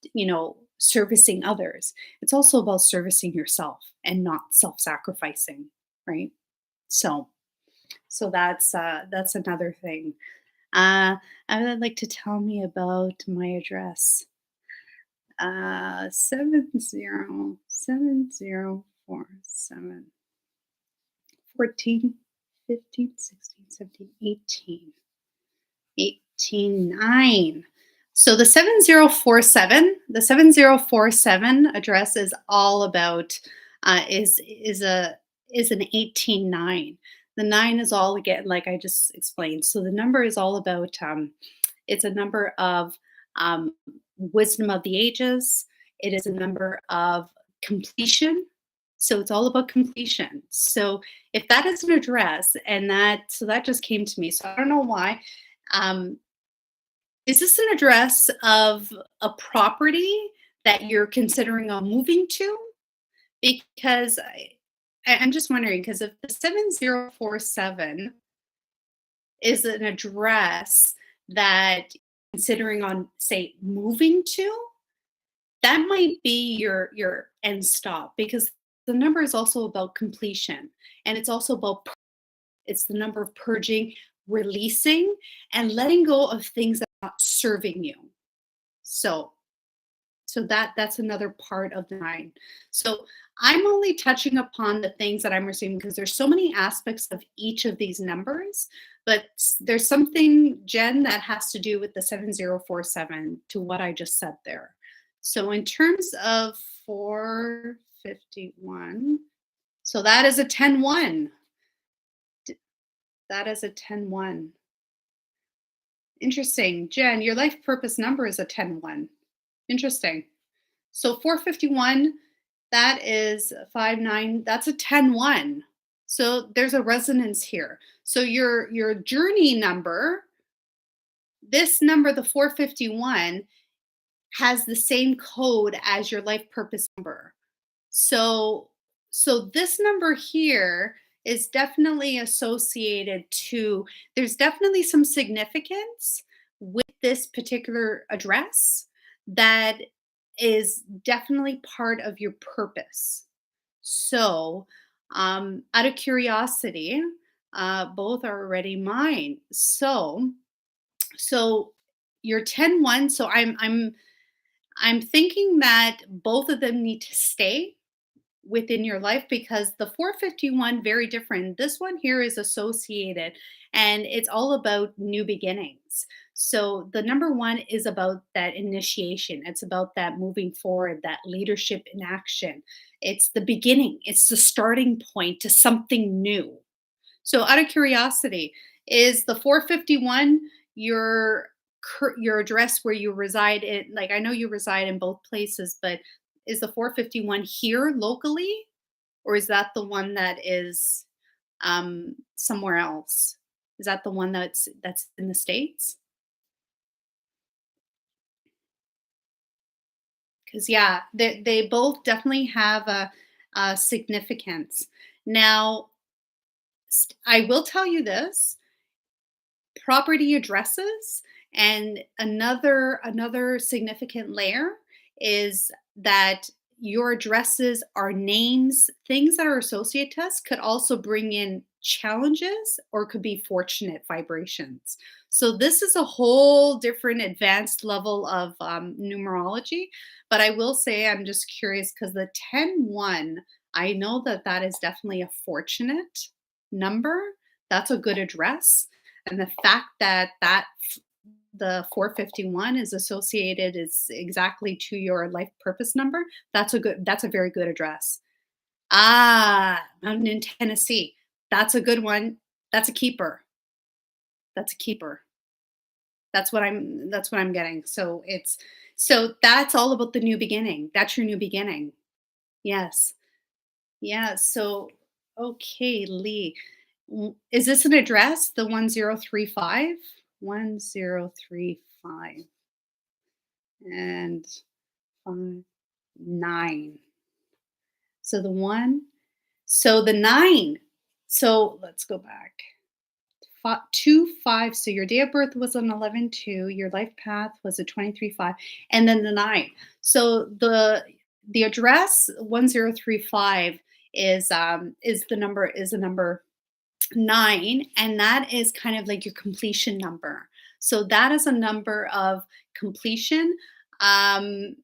servicing others, it's also about servicing yourself and not self-sacrificing, right? So that's another thing. I would like to tell me about my address. 707047 14, 15, 16, 17, 18, 18, 9. So the 7047 address is all about is an 18 9. The 9 is all, again, like I just explained. So the number is all about it's a number of wisdom of the ages. It is a number of completion. So it's all about completion. So if that is an address, and that just came to me. So I don't know why. Um, is this an address of a property that you're considering on moving to? Because I'm just wondering, because if the 7047 is an address that considering on, say, moving to, that might be your end stop because the number is also about completion and it's also about it's the number of purging, releasing, and letting go of things that are not serving you. So that's another part of the 9. So I'm only touching upon the things that I'm receiving because there's so many aspects of each of these numbers, but there's something, Jen, that has to do with the 7047 to what I just said there. So in terms of 451, so that is a 10-1. That is a 10-1. Interesting. Jen, your life purpose number is a 10-1. Interesting. So 451, that is 59, that's a 10-1. So there's a resonance here. So your journey number, this number, the 451, has the same code as your life purpose number. So this number here is definitely associated to, there's definitely some significance with this particular address that is definitely part of your purpose. So, out of curiosity, both are already mine. So you're 10-1. So I'm thinking that both of them need to stay within your life because the 451 very different. This one here is associated and it's all about new beginnings. So the number 1 is about that initiation. It's about that moving forward, that leadership in action. It's the beginning. It's the starting point to something new. So out of curiosity, is the 451 your your address where you reside in? Like I know you reside in both places, but is the 451 here locally or is that the one that is somewhere else? Is that the one that's in the States? Because yeah, they both definitely have a significance. Now, I will tell you this: property addresses and another significant layer is that your addresses are names, things that are associated to us could also bring in challenges or could be fortunate vibrations. So this is a whole different advanced level of numerology, but I will say I'm just curious because the 10-1, I know that that is definitely a fortunate number. That's a good address, and the fact that the 451 is associated is exactly to your life purpose number, that's a very good address. Ah, Mountain in Tennessee. That's a good one. That's a keeper. That's a keeper. That's what I'm getting. So that's all about the new beginning. That's your new beginning. Yes. Yeah. So okay, Lee. Is this an address? The 1035? 1035 and 59. So the 1, so the 9. So let's go back. 2 5. So your day of birth was on 11/2. Your life path was a 23/5, and then the 9. So the address 1035 is the number 9, and that is kind of like your completion number. So that is a number of completion. Um,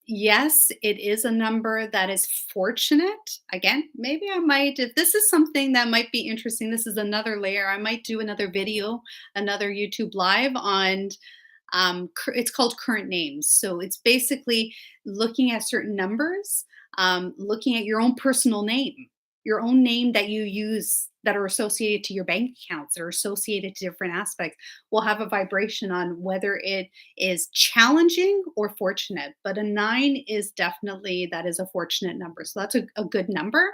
yes, it is a number that is fortunate. Again, maybe I might, if this is something that might be interesting, this is another layer. I might do another video, another YouTube live on it's called current names. So it's basically looking at certain numbers, looking at your own personal name, your own name that you use that are associated to your bank accounts, that are associated to different aspects, will have a vibration on whether it is challenging or fortunate. But a 9 is definitely, that is a fortunate number. So that's a good number.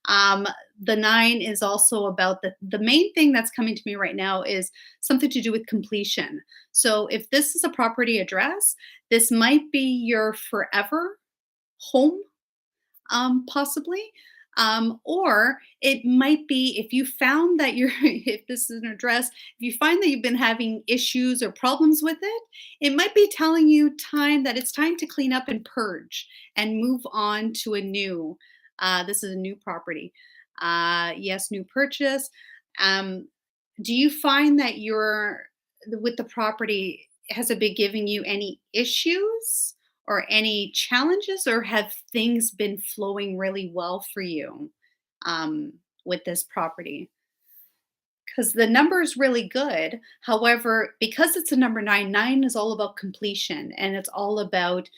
Um, the 9 is also about the main thing that's coming to me right now is something to do with completion. So if this is a property address, this might be your forever home, possibly. Or it might be if you found that you're, if this is an address, if you find that you've been having issues or problems with it, it might be telling you that it's time to clean up and purge and move on to a new. This is a new property. Yes, new purchase. Um, do you find that with the property, has it been giving you any issues or any challenges, or have things been flowing really well for you um, with this property? Because the number is really good. However, because it's a number nine, nine is all about completion, and it's all about,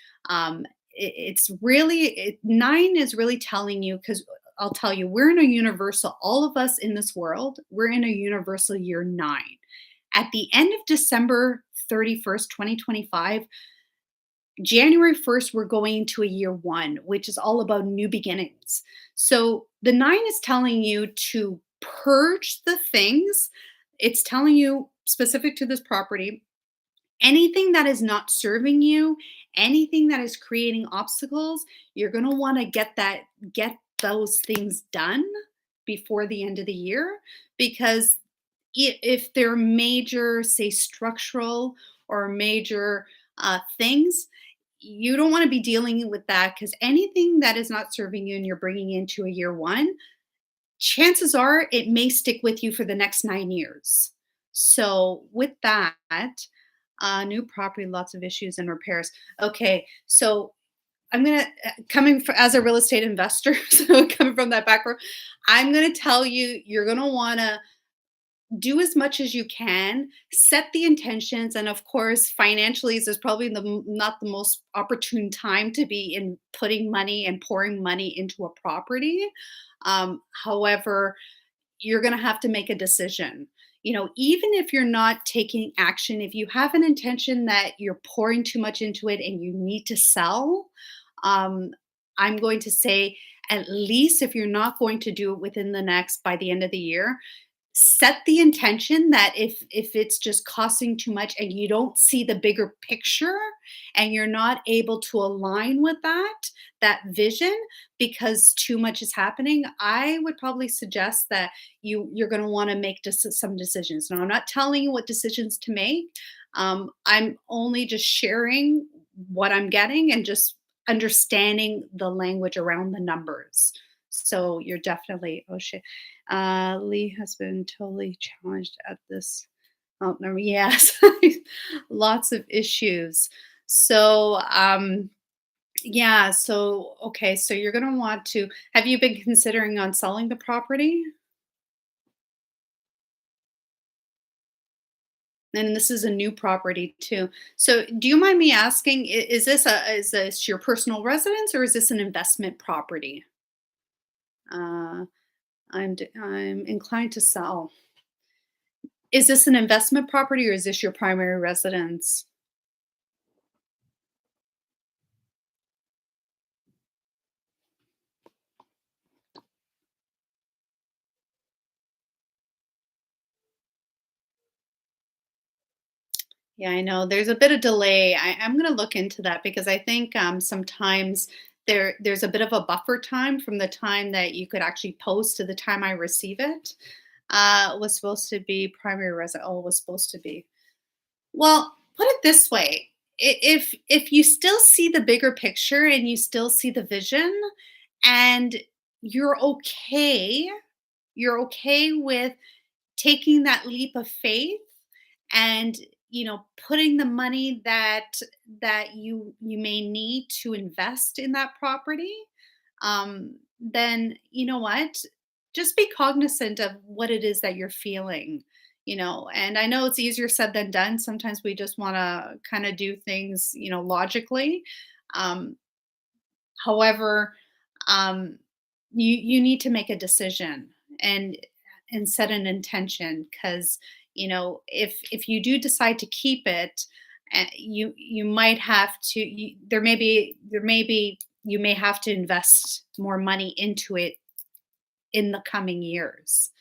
it's really, nine is really telling you, because I'll tell you, we're in a universal, all of us in this world, we're in a universal year nine. At the end of December 31st, 2025, January 1st, we're going into a year one, which is all about new beginnings. So the nine is telling you to purge the things. It's telling you specific to this property, anything that is not serving you, anything that is creating obstacles, you're going to want to get those things done before the end of the year, because if they're major, say structural or major things, you don't want to be dealing with that, because anything that is not serving you and you're bringing into a year one, chances are it may stick with you for the next 9 years. So, with that, new property, lots of issues and repairs. Okay, so I'm gonna as a real estate investor, so coming from that background, I'm gonna tell you, you're gonna wanna do as much as you can, set the intentions, and of course, financially, this is probably not the most opportune time to be in putting money and pouring money into a property. However, you're going to have to make a decision. Even if you're not taking action, if you have an intention that you're pouring too much into it and you need to sell, um, I'm going to say, at least if you're not going to do it within the next, by the end of the year, set the intention that if it's just costing too much and you don't see the bigger picture and you're not able to align with that vision, because too much is happening, I would probably suggest that you're going to want to make some decisions. Now, I'm not telling you what decisions to make. I'm only just sharing what I'm getting and just understanding the language around the numbers. So you're definitely, oh shit, Lee has been totally challenged at this. Oh, no, yes, lots of issues. So, yeah, so, okay, so you're going to want to, have you been considering on selling the property? And this is a new property too. So, do you mind me asking, is this your personal residence, or is this an investment property? Uh, I'm inclined to sell. Is this an investment property, or is this your primary residence? Yeah, I know there's a bit of delay. I'm going to look into that, because I think sometimes there's a bit of a buffer time from the time that you could actually post to the time I receive it. Was supposed to be primary resident. Oh, was supposed to be. Well, put it this way: if you still see the bigger picture and you still see the vision, and you're okay, you're okay with taking that leap of faith, and putting the money that you may need to invest in that property, then you know what, just be cognizant of what it is that you're feeling. And I know it's easier said than done. Sometimes we just want to kind of do things logically. um, However, um, you need to make a decision, and set an intention, because if you do decide to keep it, you might have to. There may be you may have to invest more money into it in the coming years.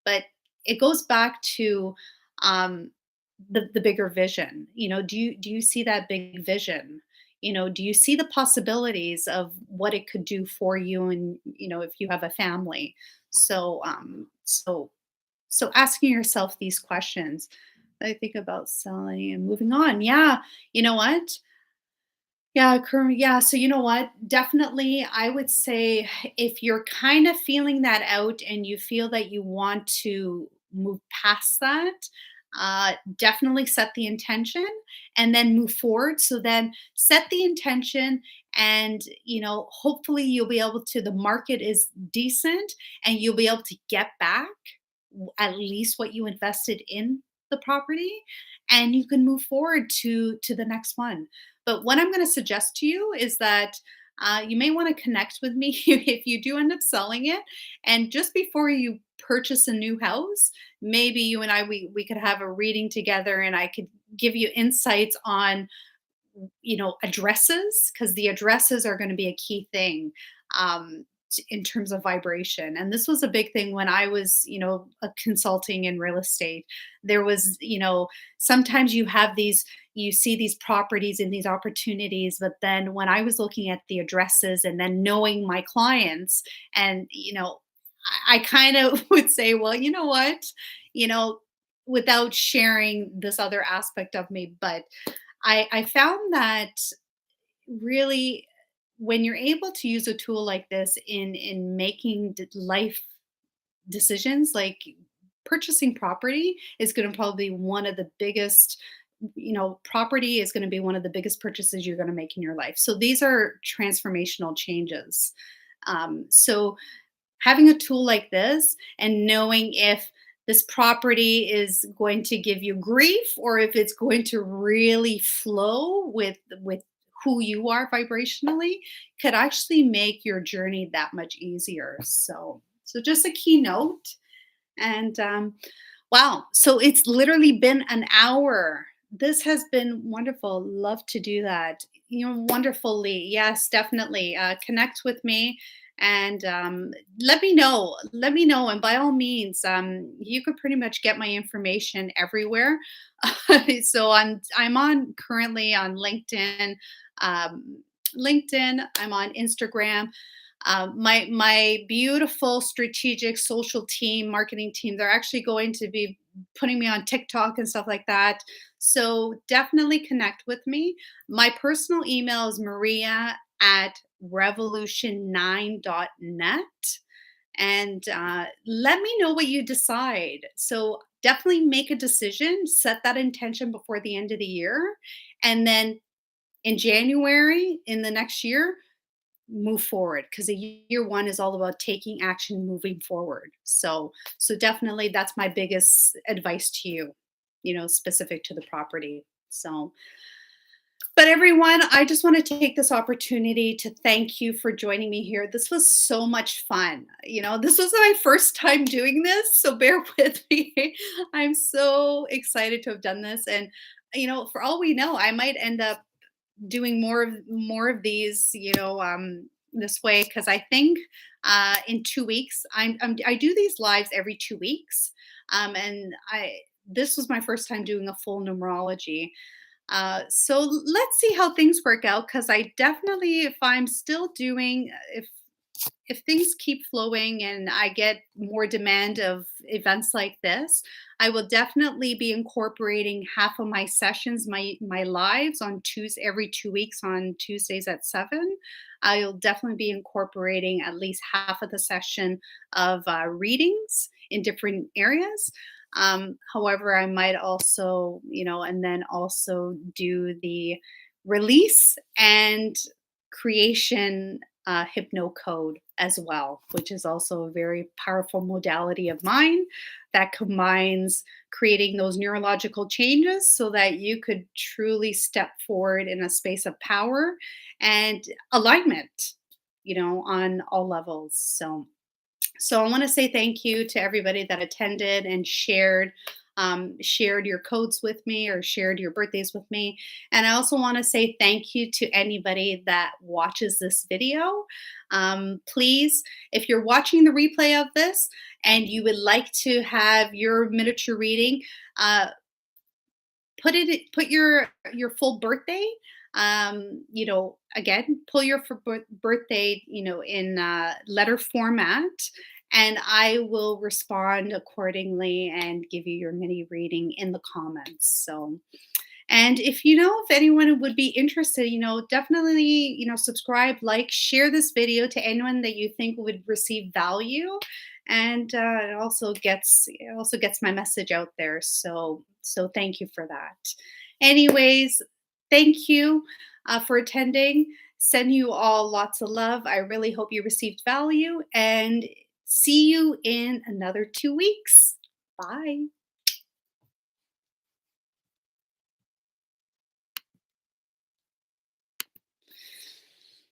But it goes back to um, the bigger vision. Do you see that big vision? Do you see the possibilities of what it could do for you, and if you have a family? So asking yourself these questions. I think about selling and moving on. Yeah, you know what? Yeah, so you know what? Definitely, I would say if you're kind of feeling that out and you feel that you want to move past that, definitely set the intention and then move forward. So then set the intention, and hopefully you'll be able to, the market is decent, and you'll be able to get back at least what you invested in the property, and you can move forward to the next one. But what I'm going to suggest to you is that you may want to connect with me if you do end up selling it, and just before you purchase a new house, maybe you and I, we could have a reading together, and I could give you insights on addresses, because the addresses are going to be a key thing, in terms of vibration. And this was a big thing when I was consulting in real estate. There was, sometimes you see these properties and these opportunities, but then when I was looking at the addresses and then knowing my clients, and I kind of would say, well, you know what, you know without sharing this other aspect of me, but I found that really, when you're able to use a tool like this in making life decisions, like purchasing property is going to probably be one of the biggest, property is going to be one of the biggest purchases you're going to make in your life. So these are transformational changes. So having a tool like this and knowing if this property is going to give you grief or if it's going to really flow with who you are vibrationally could actually make your journey that much easier. So just a keynote. And wow, so it's literally been an hour. This has been wonderful. Love to do that. Wonderfully. Yes, definitely. Connect with me, and let me know. Let me know. And by all means, you could pretty much get my information everywhere. So I'm on currently on LinkedIn. Um, LinkedIn. I'm on Instagram. My beautiful strategic social team, marketing team, they're actually going to be putting me on TikTok and stuff like that. So definitely connect with me. My personal email is maria@revolution9.net. And let me know what you decide. So definitely make a decision, set that intention before the end of the year. And then in January, in the next year, move forward, because a year one is all about taking action, moving forward. So definitely that's my biggest advice to you, specific to the property. So, but everyone, I just want to take this opportunity to thank you for joining me here. This was so much fun. This was my first time doing this, so bear with me. I'm so excited to have done this, and for all we know, I might end up doing more of these, this way, because I think in 2 weeks, I do these lives every 2 weeks, and I this was my first time doing a full numerology. So let's see how things work out, because I definitely, if I'm still doing, if things keep flowing and I get more demand of events like this, I will definitely be incorporating half of my sessions, my lives on Tuesday, every 2 weeks on Tuesdays at 7. I'll definitely be incorporating at least half of the session of readings in different areas. However, I might also, and then also do the release and creation hypno code as well, which is also a very powerful modality of mine that combines creating those neurological changes so that you could truly step forward in a space of power and alignment, on all levels. So I want to say thank you to everybody that attended and shared your codes with me or shared your birthdays with me. And I also want to say thank you to anybody that watches this video. Please, if you're watching the replay of this and you would like to have your miniature reading, put your full birthday. Again, pull your birthday, in letter format, and I will respond accordingly and give you your mini reading in the comments. So, and if anyone would be interested, definitely, subscribe, like, share this video to anyone that you think would receive value. And it also gets my message out there. So thank you for that. Anyways, thank you for attending. Send you all lots of love. I really hope you received value, and see you in another 2 weeks. Bye.